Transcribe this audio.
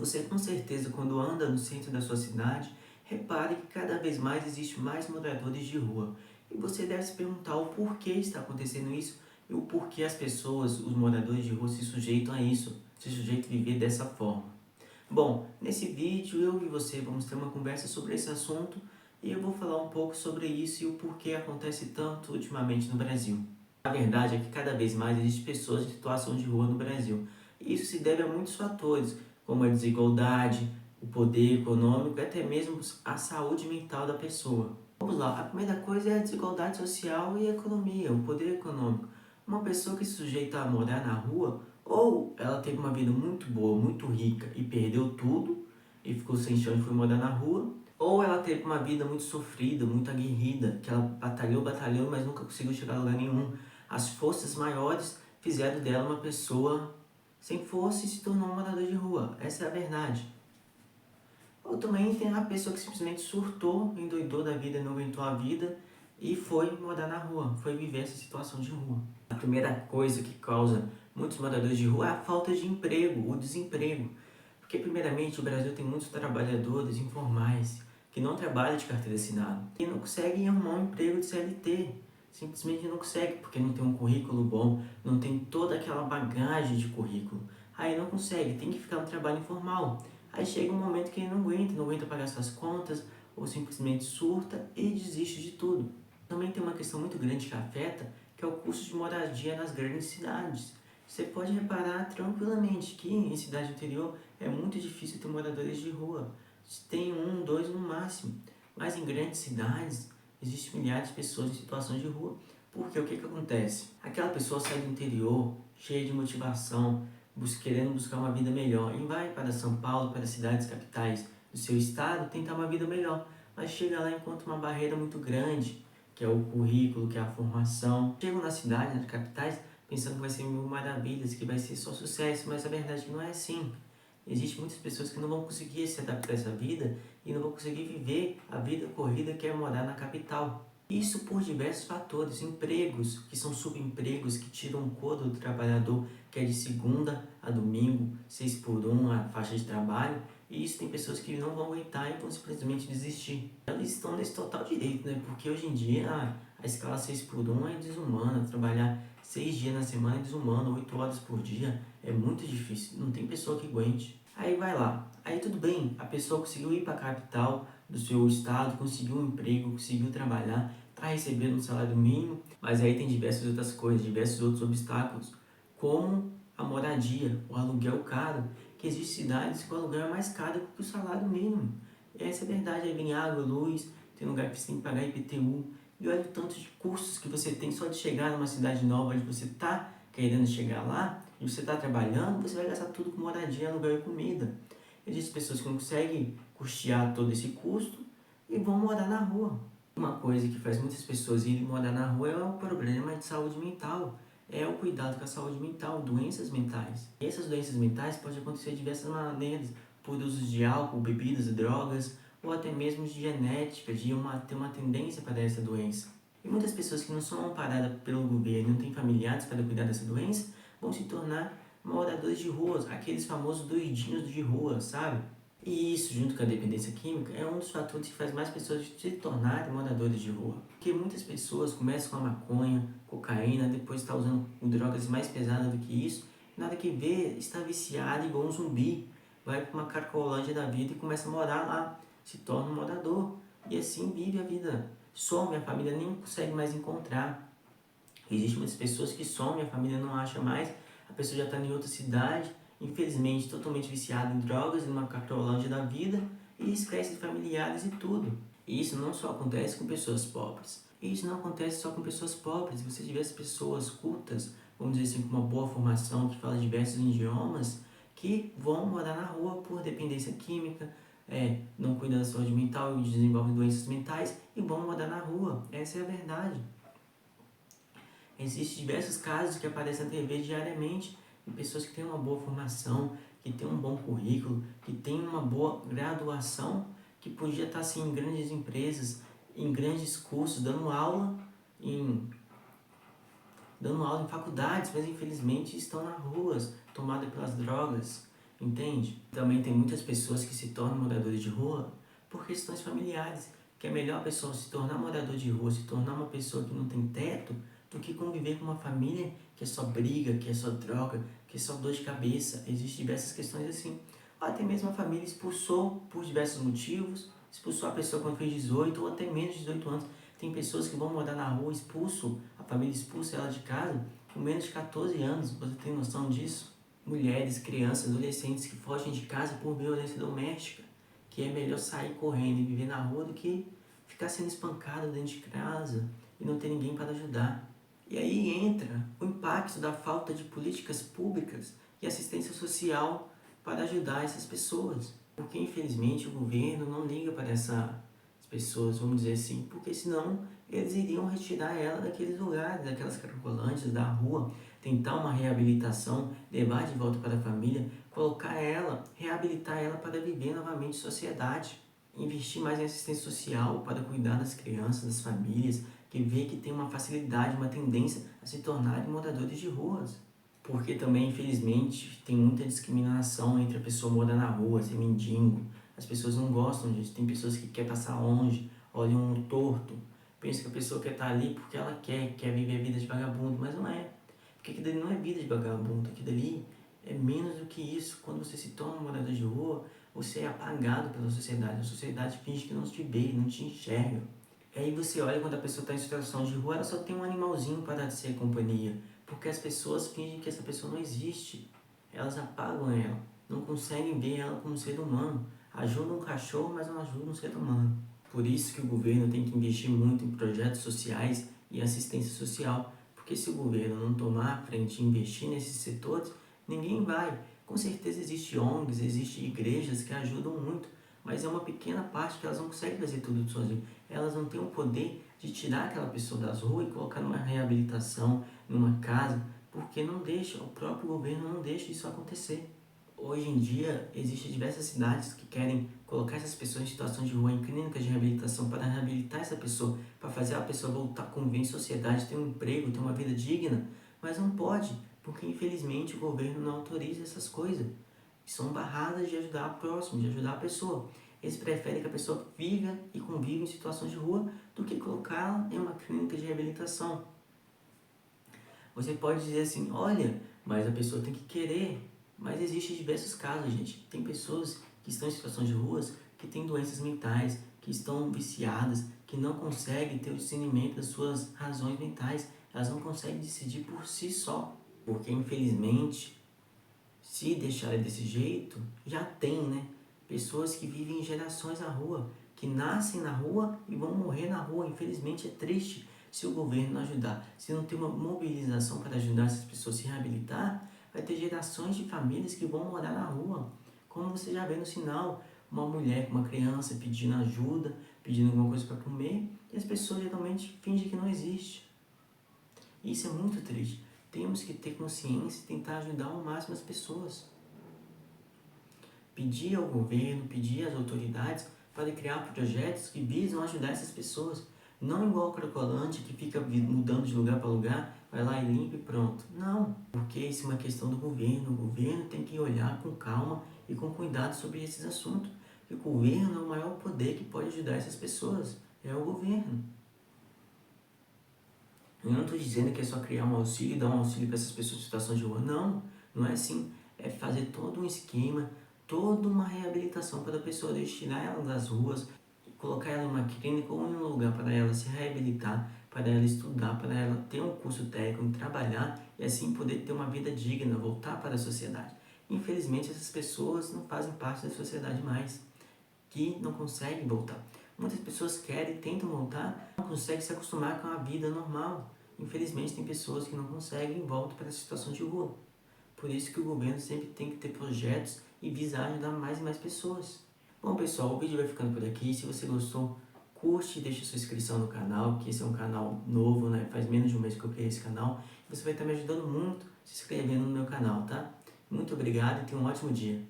Você com certeza, quando anda no centro da sua cidade, repare que cada vez mais existe mais moradores de rua. E você deve se perguntar o porquê está acontecendo isso e o porquê as pessoas, os moradores de rua, se sujeitam a isso, se sujeitam a viver dessa forma. Bom, nesse vídeo eu e você vamos ter uma conversa sobre esse assunto e eu vou falar um pouco sobre isso e o porquê acontece tanto ultimamente no Brasil. A verdade é que cada vez mais existem pessoas em situação de rua no Brasil. E isso se deve a muitos fatores, como a desigualdade, o poder econômico e até mesmo a saúde mental da pessoa. Vamos lá, a primeira coisa é a desigualdade social e a economia, o poder econômico. Uma pessoa que se sujeita a morar na rua, ou ela teve uma vida muito boa, muito rica e perdeu tudo, e ficou sem chão e foi morar na rua, ou ela teve uma vida muito sofrida, muito aguerrida, que ela batalhou, mas nunca conseguiu chegar a lugar nenhum. As forças maiores fizeram dela uma pessoa sem força e se tornou um morador de rua. Essa é a verdade. Ou também tem a pessoa que simplesmente surtou, endoidou da vida, não aguentou a vida e foi morar na rua, foi viver essa situação de rua. A primeira coisa que causa muitos moradores de rua é a falta de emprego, o desemprego. Porque, primeiramente, o Brasil tem muitos trabalhadores informais que não trabalham de carteira assinada e não conseguem arrumar um emprego de CLT. Simplesmente não consegue, porque não tem um currículo bom, não tem toda aquela bagagem de currículo. Aí não consegue, tem que ficar no trabalho informal. Aí chega um momento que ele não aguenta pagar suas contas, ou simplesmente surta e desiste de tudo. Também tem uma questão muito grande que afeta, que é o custo de moradia nas grandes cidades. Você pode reparar tranquilamente que em cidade interior é muito difícil ter moradores de rua. Tem um, dois no máximo. Mas em grandes cidades existem milhares de pessoas em situação de rua. Porque o que acontece? Aquela pessoa sai do interior, cheia de motivação, querendo buscar uma vida melhor. E vai para São Paulo, para as cidades capitais do seu estado, tentar uma vida melhor. Mas chega lá e encontra uma barreira muito grande, que é o currículo, que é a formação. Chegam na cidade, nas capitais, pensando que vai ser mil maravilhas, que vai ser só sucesso, mas a verdade é que não é assim. Existem muitas pessoas que não vão conseguir se adaptar a essa vida e não vão conseguir viver a vida corrida que é morar na capital. Isso por diversos fatores, empregos, que são subempregos, que tiram o couro do trabalhador, que é de segunda a domingo, 6x1 a faixa de trabalho, e isso tem pessoas que não vão aguentar e vão simplesmente desistir. Elas estão nesse total direito, né? Porque hoje em dia a escala 6x1 é desumana, trabalhar 6 dias na semana é desumano, 8 horas por dia é muito difícil, não tem pessoa que aguente. Aí vai lá, aí tudo bem, a pessoa conseguiu ir para a capital do seu estado, conseguiu um emprego, conseguiu trabalhar, está recebendo um salário mínimo, mas aí tem diversas outras coisas, diversos outros obstáculos, como a moradia, o aluguel caro, que existem cidades que o aluguel é mais caro que o salário mínimo. Essa é a verdade, aí vem água, luz, tem lugar que você tem que pagar IPTU, e olha o tanto de custos que você tem só de chegar numa cidade nova onde você está querendo chegar lá, e você está trabalhando, você vai gastar tudo com moradia, aluguel e comida. Existem pessoas que não conseguem custear todo esse custo e vão morar na rua. Uma coisa que faz muitas pessoas irem morar na rua é o problema de saúde mental. É o cuidado com a saúde mental, doenças mentais. E essas doenças mentais podem acontecer de diversas maneiras, por uso de álcool, bebidas, drogas, ou até mesmo de genética, de ter uma tendência para essa doença. E muitas pessoas que não são amparadas pelo governo, não têm familiares para cuidar dessa doença, vão se tornar moradores de ruas, aqueles famosos doidinhos de rua, sabe? E isso, junto com a dependência química, é um dos fatores que faz mais pessoas se tornarem moradores de rua. Porque muitas pessoas começam com a maconha, cocaína, depois está usando drogas mais pesadas do que isso, nada que vê, está viciado igual um zumbi, vai para uma cracolândia da vida e começa a morar lá, se torna um morador, e assim vive a vida. Some, a família nem consegue mais encontrar. Existem muitas pessoas que somem, a família não acha mais, a pessoa já está em outra cidade, infelizmente totalmente viciada em drogas, numa cracolândia da vida, e esquece de familiares e tudo. E isso não só acontece com pessoas pobres. E isso não acontece só com pessoas pobres. Você tivesse pessoas cultas, vamos dizer assim, com uma boa formação, que fala diversos idiomas, que vão morar na rua por dependência química, não cuidam da saúde mental e desenvolvem doenças mentais, e vão morar na rua. Essa é a verdade. Existem diversos casos que aparecem na TV diariamente de pessoas que têm uma boa formação, que têm um bom currículo, que têm uma boa graduação, que podia estar assim, em grandes empresas, em grandes cursos, dando aula em faculdades, mas infelizmente estão nas ruas, tomadas pelas drogas. entende? Também tem muitas pessoas que se tornam moradores de rua por questões familiares, que é melhor a pessoa se tornar morador de rua, se tornar uma pessoa que não tem teto, do que conviver com uma família que é só briga, que é só droga, que é só dor de cabeça. Existem diversas questões assim. Ou até mesmo a família expulsou por diversos motivos, expulsou a pessoa quando fez 18 ou até menos de 18 anos. Tem pessoas que vão morar na rua, a família expulsa ela de casa com menos de 14 anos. Você tem noção disso? Mulheres, crianças, adolescentes que fogem de casa por violência doméstica, que é melhor sair correndo e viver na rua do que ficar sendo espancado dentro de casa e não ter ninguém para ajudar. E aí entra o impacto da falta de políticas públicas e assistência social para ajudar essas pessoas. Porque infelizmente o governo não liga para essas pessoas, vamos dizer assim, porque senão eles iriam retirar ela daqueles lugares, daquelas cracolândias, da rua, tentar uma reabilitação, levar de volta para a família, colocar ela, reabilitar ela para viver novamente em sociedade. Investir mais em assistência social para cuidar das crianças, das famílias, que vê que tem uma facilidade, uma tendência a se tornarem moradores de ruas. Porque também, infelizmente, tem muita discriminação entre a pessoa morar na rua, ser mendigo. As pessoas não gostam disso. Tem pessoas que querem passar longe, olham um torto. Pensam que a pessoa quer estar ali porque ela quer viver a vida de vagabundo, mas não é. Porque aquilo ali não é vida de vagabundo, aquilo ali é menos do que isso. Quando você se torna um morador de rua, você é apagado pela sociedade. A sociedade finge que não te vê, não te enxerga. E aí você olha quando a pessoa está em situação de rua, ela só tem um animalzinho para ser companhia. Porque as pessoas fingem que essa pessoa não existe. Elas apagam ela. Não conseguem ver ela como ser humano. Ajudam um cachorro, mas não ajudam um ser humano. Por isso que o governo tem que investir muito em projetos sociais e assistência social. Porque se o governo não tomar a frente e investir nesses setores, ninguém vai. Com certeza existem ONGs, existem igrejas que ajudam muito, mas é uma pequena parte que elas não conseguem fazer tudo sozinhas. Elas não têm o poder de tirar aquela pessoa das ruas e colocar numa reabilitação, numa casa, porque não deixa, o próprio governo não deixa isso acontecer. Hoje em dia, existem diversas cidades que querem colocar essas pessoas em situação de rua em clínicas de reabilitação para reabilitar essa pessoa, para fazer a pessoa voltar a conviver em sociedade, ter um emprego, ter uma vida digna, mas não pode, porque infelizmente o governo não autoriza essas coisas. São barradas de ajudar o próximo, de ajudar a pessoa. Eles preferem que a pessoa viva e conviva em situações de rua do que colocá-la em uma clínica de reabilitação. Você pode dizer assim, olha, mas a pessoa tem que querer. Mas existem diversos casos, gente. Tem pessoas que estão em situações de ruas que têm doenças mentais, que estão viciadas, que não conseguem ter o discernimento das suas razões mentais. Elas não conseguem decidir por si só. Porque, infelizmente, se deixarem desse jeito, já tem, né? Pessoas que vivem gerações na rua, que nascem na rua e vão morrer na rua. Infelizmente é triste se o governo não ajudar. Se não tem uma mobilização para ajudar essas pessoas a se reabilitar, vai ter gerações de famílias que vão morar na rua. Como você já vê no sinal, uma mulher com uma criança pedindo ajuda, pedindo alguma coisa para comer, e as pessoas geralmente fingem que não existe. Isso é muito triste. Temos que ter consciência e tentar ajudar ao máximo as pessoas. Pedir ao governo, pedir às autoridades para criar projetos que visam ajudar essas pessoas. Não igual a Cracolândia, que fica mudando de lugar para lugar, vai lá e limpa e pronto. Não, porque isso é uma questão do governo. O governo tem que olhar com calma e com cuidado sobre esses assuntos. Porque o governo é o maior poder que pode ajudar essas pessoas. É o governo. Eu não estou dizendo que é só criar um auxílio e dar um auxílio para essas pessoas em situação de rua. Não, não é assim. É fazer todo um esquema, toda uma reabilitação para a pessoa, tirar ela das ruas, colocar ela em uma clínica ou em um lugar para ela se reabilitar, para ela estudar, para ela ter um curso técnico, trabalhar e assim poder ter uma vida digna, voltar para a sociedade. Infelizmente, essas pessoas não fazem parte da sociedade mais, que não conseguem voltar. Muitas pessoas querem, tentam voltar, não conseguem se acostumar com a vida normal. Infelizmente, tem pessoas que não conseguem e voltam para a situação de rua. Por isso que o governo sempre tem que ter projetos e visar ajudar mais e mais pessoas. Bom, pessoal, o vídeo vai ficando por aqui. Se você gostou, curte e deixa sua inscrição no canal, que esse é um canal novo, né? Faz menos de um mês que eu criei esse canal. Você vai estar me ajudando muito se inscrevendo no meu canal, tá? Muito obrigado e tenha um ótimo dia.